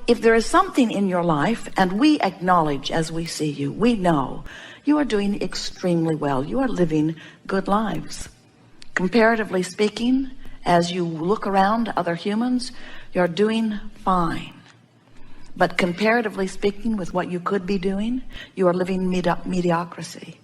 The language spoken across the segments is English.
if there is something in your life, and we acknowledge as we see you, we know you are doing extremely well. You are living good lives. Comparatively speaking, as you look around other humans, you're doing fine. But comparatively speaking, with what you could be doing, you are living mediocrity.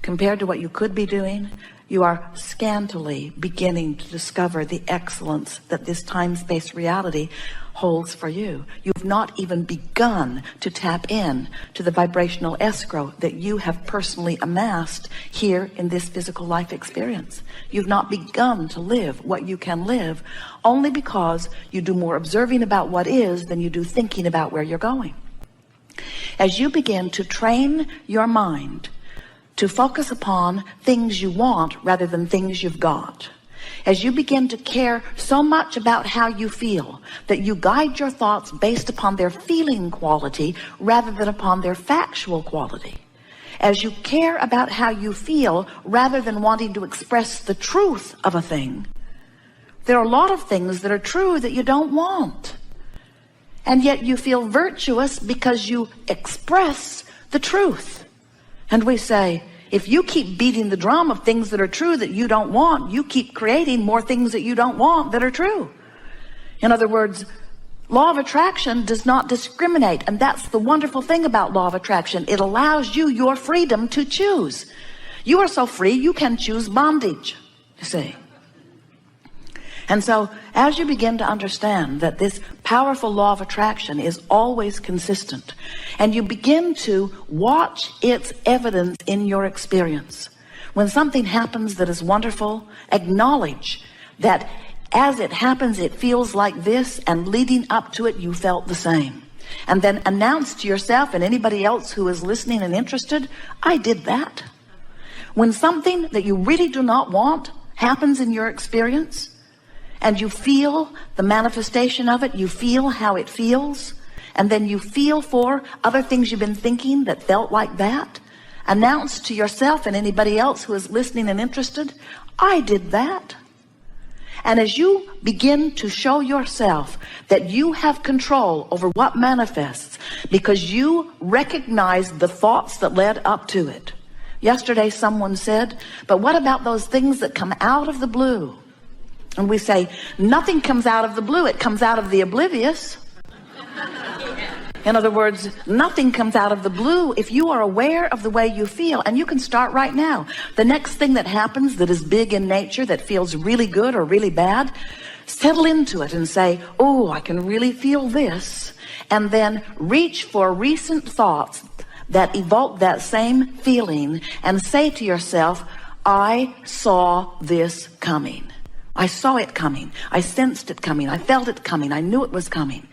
Compared to what you could be doing, you are scantily beginning to discover the excellence that this time-space reality holds for you. You've not even begun to tap in to the vibrational escrow that you have personally amassed here in this physical life experience. You've not begun to live what you can live, only because you do more observing about what is than you do thinking about where you're going. As you begin to train your mind to focus upon things you want rather than things you've got, as you begin to care so much about how you feel that you guide your thoughts based upon their feeling quality rather than upon their factual quality, as you care about how you feel rather than wanting to express the truth of a thing, there are a lot of things that are true that you don't want, and yet you feel virtuous because you express the truth. And we say, if you keep beating the drum of things that are true that you don't want, you keep creating more things that you don't want that are true. In other words, law of attraction does not discriminate. And that's the wonderful thing about law of attraction. It allows you your freedom to choose. You are so free, you can choose bondage, you see. And so as you begin to understand that this powerful law of attraction is always consistent, and you begin to watch its evidence in your experience, when something happens that is wonderful, acknowledge that as it happens, it feels like this, and leading up to it, you felt the same. And then announce to yourself and anybody else who is listening and interested, I did that. When something that you really do not want happens in your experience, and you feel the manifestation of it, you feel how it feels, and then you feel for other things you've been thinking that felt like that, announce to yourself and anybody else who is listening and interested, I did that. And as you begin to show yourself that you have control over what manifests because you recognize the thoughts that led up to it. Yesterday someone said, but what about those things that come out of the blue? And we say, nothing comes out of the blue, it comes out of the oblivious. In other words, nothing comes out of the blue if you are aware of the way you feel. And you can start right now. The next thing that happens that is big in nature, that feels really good or really bad, settle into it and say, oh, I can really feel this. And then reach for recent thoughts that evoke that same feeling and say to yourself, I saw this coming. I saw it coming. I sensed it coming. I felt it coming. I knew it was coming.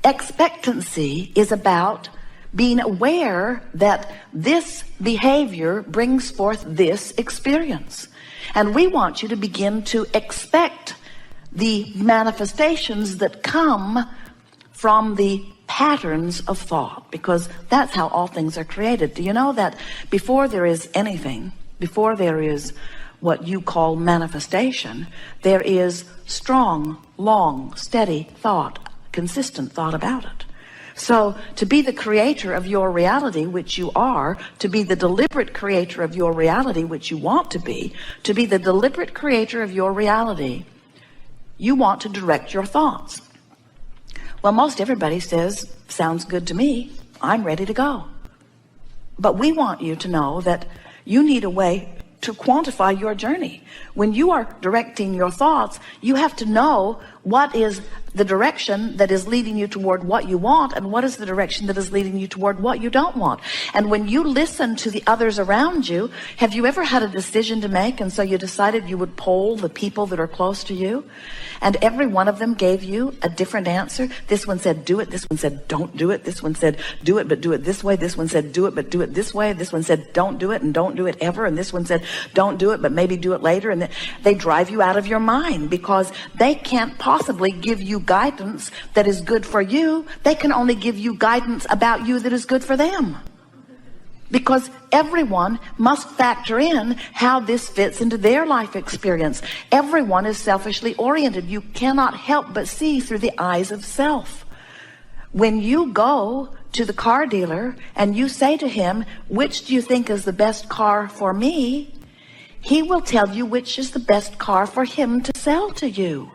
Expectancy is about being aware that this behavior brings forth this experience. And we want you to begin to expect the manifestations that come from the patterns of thought, because that's how all things are created. Do you know that before there is anything, before there is what you call manifestation, there is strong, long, steady thought, consistent thought about it. So to be the creator of your reality, which you are, to be the deliberate creator of your reality, which you want to be the deliberate creator of your reality, you want to direct your thoughts. Well, most everybody says, sounds good to me, I'm ready to go. But we want you to know that you need a way to quantify your journey. When you are directing your thoughts, you have to know what is the direction that is leading you toward what you want, and what is the direction that is leading you toward what you don't want. And when you listen to the others around you, have you ever had a decision to make, and so you decided you would poll the people that are close to you, and every one of them gave you a different answer? This one said do it, this one said don't do it, this one said do it but do it this way, this one said do it but do it this way, this one said don't do it and don't do it ever, and this one said don't do it but maybe do it later. And they drive you out of your mind because they can't possibly give you guidance that is good for you. They can only give you guidance about you that is good for them, because everyone must factor in how this fits into their life experience. Everyone is selfishly oriented. You cannot help but see through the eyes of self. When you go to the car dealer and you say to him, which do you think is the best car for me? He will tell you which is the best car for him to sell to you.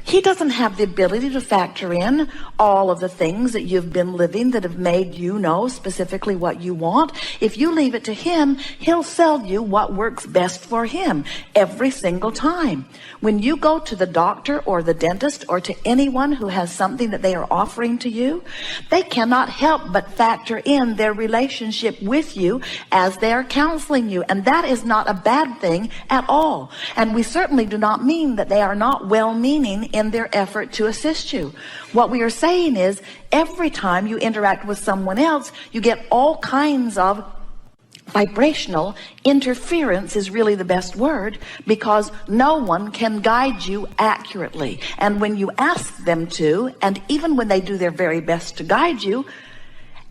He doesn't have the ability to factor in all of the things that you've been living that have made you know specifically what you want. If you leave it to him, he'll sell you what works best for him every single time. When you go to the doctor or the dentist or to anyone who has something that they are offering to you, they cannot help but factor in their relationship with you as they are counseling you. And that is not a bad thing at all. And we certainly do not mean that they are not well-meaning in their effort to assist you. What we are saying is, every time you interact with someone else, you get all kinds of vibrational interference, is really the best word, because no one can guide you accurately. And when you ask them to, and even when they do their very best to guide you,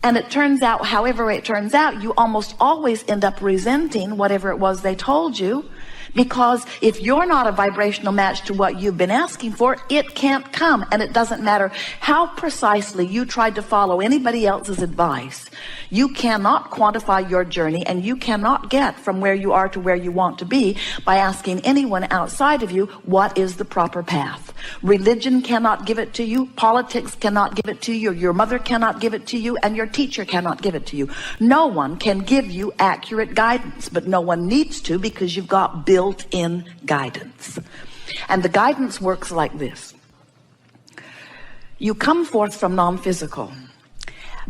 and it turns out, however it turns out, you almost always end up resenting whatever it was they told you. Because if you're not a vibrational match to what you've been asking for, it can't come. And it doesn't matter how precisely you tried to follow anybody else's advice. You cannot quantify your journey, and you cannot get from where you are to where you want to be by asking anyone outside of you what is the proper path. Religion cannot give it to you. Politics cannot give it to you. Your mother cannot give it to you, and your teacher cannot give it to you. No one can give you accurate guidance, but no one needs to, because you've got built-in guidance. And the guidance works like this. You come forth from non-physical,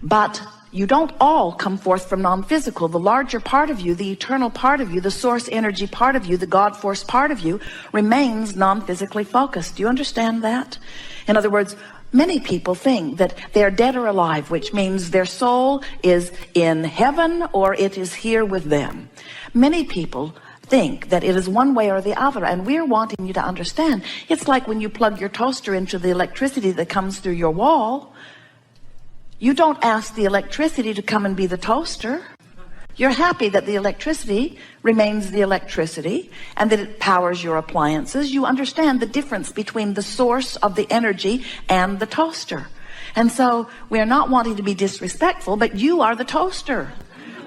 but you don't all come forth from non-physical. The larger part of you, the eternal part of you, the source energy part of you, the God force part of you remains non-physically focused. Do you understand that? In other words, many people think that they're dead or alive, which means their soul is in heaven or it is here with them. Many people think that it is one way or the other, and we're wanting you to understand. It's like when you plug your toaster into the electricity that comes through your wall. You don't ask the electricity to come and be the toaster. You're happy that the electricity remains the electricity and that it powers your appliances. You understand the difference between the source of the energy and the toaster. And so we're not wanting to be disrespectful, but you are the toaster.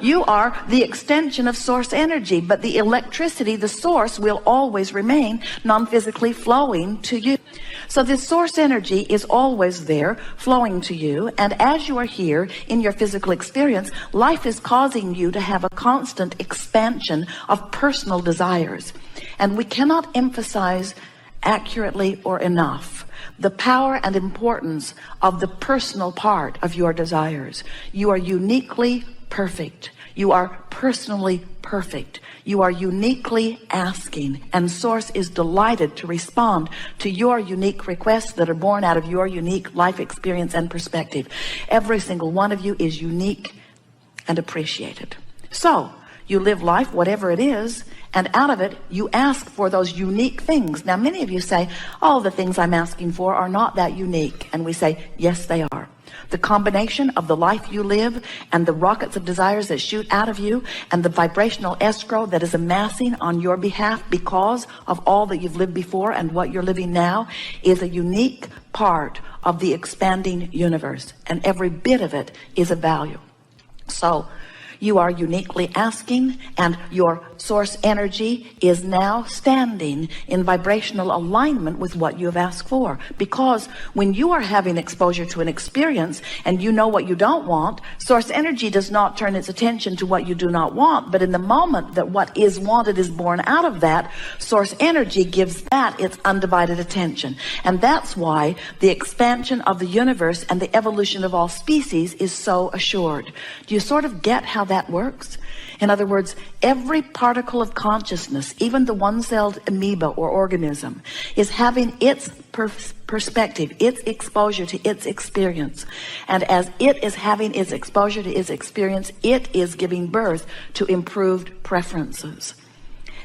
You are the extension of source energy, but the electricity, the source, will always remain non-physically flowing to you. So this source energy is always there, flowing to you, and as you are here in your physical experience, life is causing you to have a constant expansion of personal desires. And we cannot emphasize accurately or enough the power and importance of the personal part of your desires. You are uniquely perfect. You are personally perfect. You are uniquely asking, and Source is delighted to respond to your unique requests that are born out of your unique life experience and perspective. Every single one of you is unique and appreciated. So you live life, whatever it is, and out of it, you ask for those unique things. Now, many of you say, oh, the things I'm asking for are not that unique. And we say, yes, they are. The combination of the life you live and the rockets of desires that shoot out of you and the vibrational escrow that is amassing on your behalf because of all that you've lived before and what you're living now is a unique part of the expanding universe. And every bit of it is of value. So you are uniquely asking, and your source energy is now standing in vibrational alignment with what you have asked for. Because when you are having exposure to an experience and you know what you don't want, source energy does not turn its attention to what you do not want. But in the moment that what is wanted is born out of that, source energy gives that its undivided attention. And that's why the expansion of the universe and the evolution of all species is so assured. Do you sort of get how that works? In other words, every particle of consciousness, even the one-celled amoeba or organism, is having its perspective, its exposure to its experience. And as it is having its exposure to its experience, it is giving birth to improved preferences.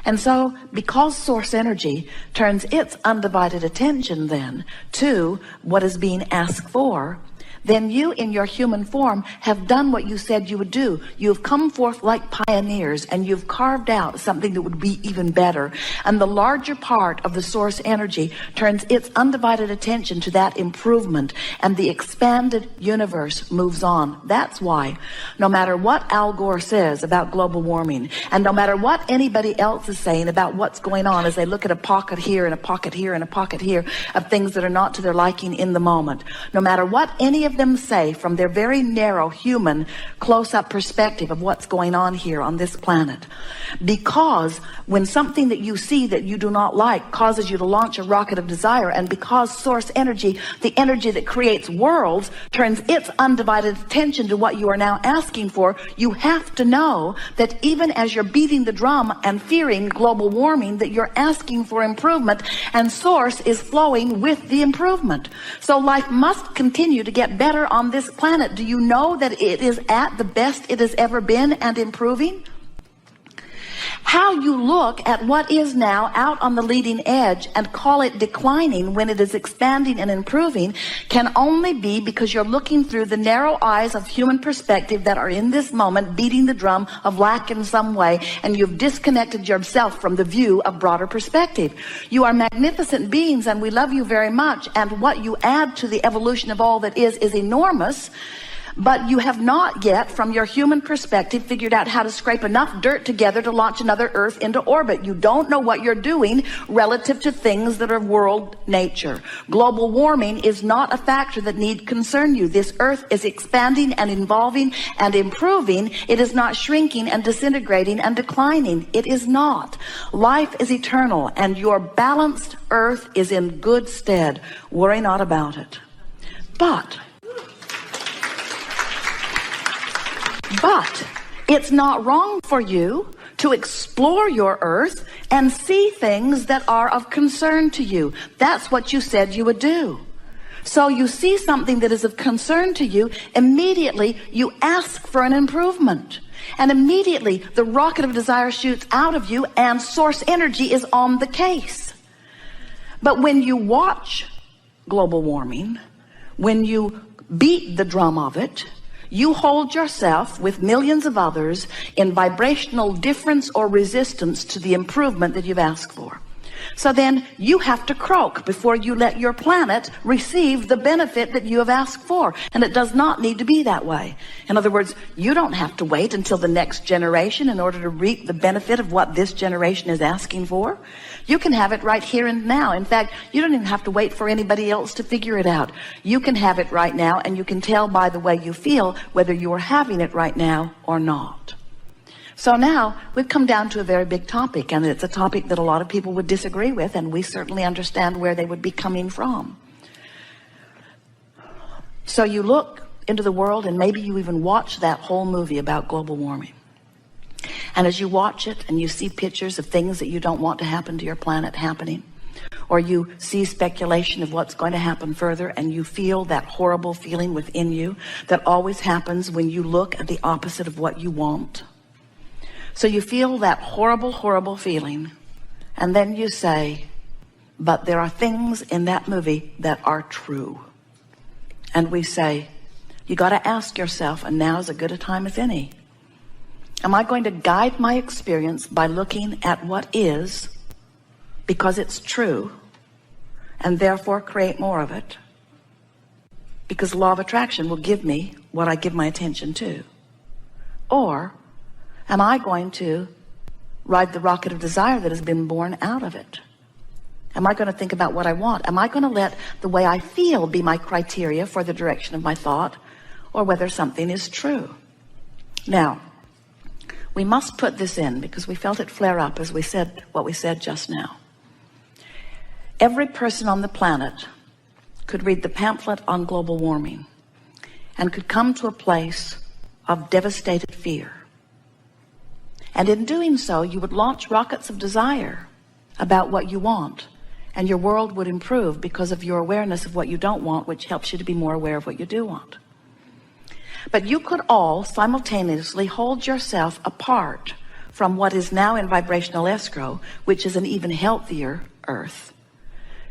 And so, because source energy turns its undivided attention then to what is being asked for, then you in your human form have done what you said you would do. You've come forth like pioneers, and you've carved out something that would be even better. And the larger part of the source energy turns its undivided attention to that improvement, and the expanded universe moves on. That's why no matter what Al Gore says about global warming, and no matter what anybody else is saying about what's going on as they look at a pocket here and a pocket here and a pocket here of things that are not to their liking in the moment, no matter what any of them say from their very narrow human close-up perspective of what's going on here on this planet, because when something that you see that you do not like causes you to launch a rocket of desire, and because source energy, the energy that creates worlds, turns its undivided attention to what you are now asking for, you have to know that even as you're beating the drum and fearing global warming, that you're asking for improvement, and source is flowing with the improvement. So life must continue to get better on this planet. Do you know that it is at the best it has ever been and improving? How you look at what is now out on the leading edge and call it declining when it is expanding and improving can only be because you're looking through the narrow eyes of human perspective that are in this moment beating the drum of lack in some way, and you've disconnected yourself from the view of broader perspective. You are magnificent beings, and we love you very much, and what you add to the evolution of all that is enormous. But you have not yet, from your human perspective, figured out how to scrape enough dirt together to launch another Earth into orbit. You don't know what you're doing relative to things that are world nature. Global warming is not a factor that need concern you. This Earth is expanding and evolving and improving. It is not shrinking and disintegrating and declining. It is not. Life is eternal, and your balanced Earth is in good stead. Worry not about it. But it's not wrong for you to explore your Earth and see things that are of concern to you. That's what you said you would do. So you see something that is of concern to you, immediately you ask for an improvement. And immediately the rocket of desire shoots out of you, and source energy is on the case. But when you watch global warming, when you beat the drum of it, you hold yourself with millions of others in vibrational difference or resistance to the improvement that you've asked for. So then you have to croak before you let your planet receive the benefit that you have asked for. And it does not need to be that way. In other words, you don't have to wait until the next generation in order to reap the benefit of what this generation is asking for. You can have it right here and now. In fact, you don't even have to wait for anybody else to figure it out. You can have it right now, and you can tell by the way you feel whether you are having it right now or not. So now we've come down to a very big topic, and it's a topic that a lot of people would disagree with, and we certainly understand where they would be coming from. So you look into the world, and maybe you even watch that whole movie about global warming. And as you watch it and you see pictures of things that you don't want to happen to your planet happening, or you see speculation of what's going to happen further, and you feel that horrible feeling within you that always happens when you look at the opposite of what you want. So you feel that horrible, horrible feeling, and then you say, but there are things in that movie that are true. And we say, you got to ask yourself, and now is as good a time as any. Am I going to guide my experience by looking at what is, because it's true, and therefore create more of it? Because the law of attraction will give me what I give my attention to. Or am I going to ride the rocket of desire that has been born out of it? Am I going to think about what I want? Am I going to let the way I feel be my criteria for the direction of my thought, or whether something is true? Now, we must put this in because we felt it flare up as we said what we said just now. Every person on the planet could read the pamphlet on global warming and could come to a place of devastated fear. And in doing so, you would launch rockets of desire about what you want, and your world would improve because of your awareness of what you don't want, which helps you to be more aware of what you do want. But you could all simultaneously hold yourself apart from what is now in vibrational escrow, which is an even healthier Earth.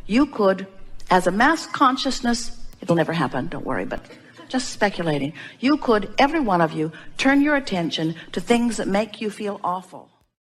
You could, as a mass consciousness, it'll never happen, don't worry, but just speculating. You could, every one of you, turn your attention to things that make you feel awful.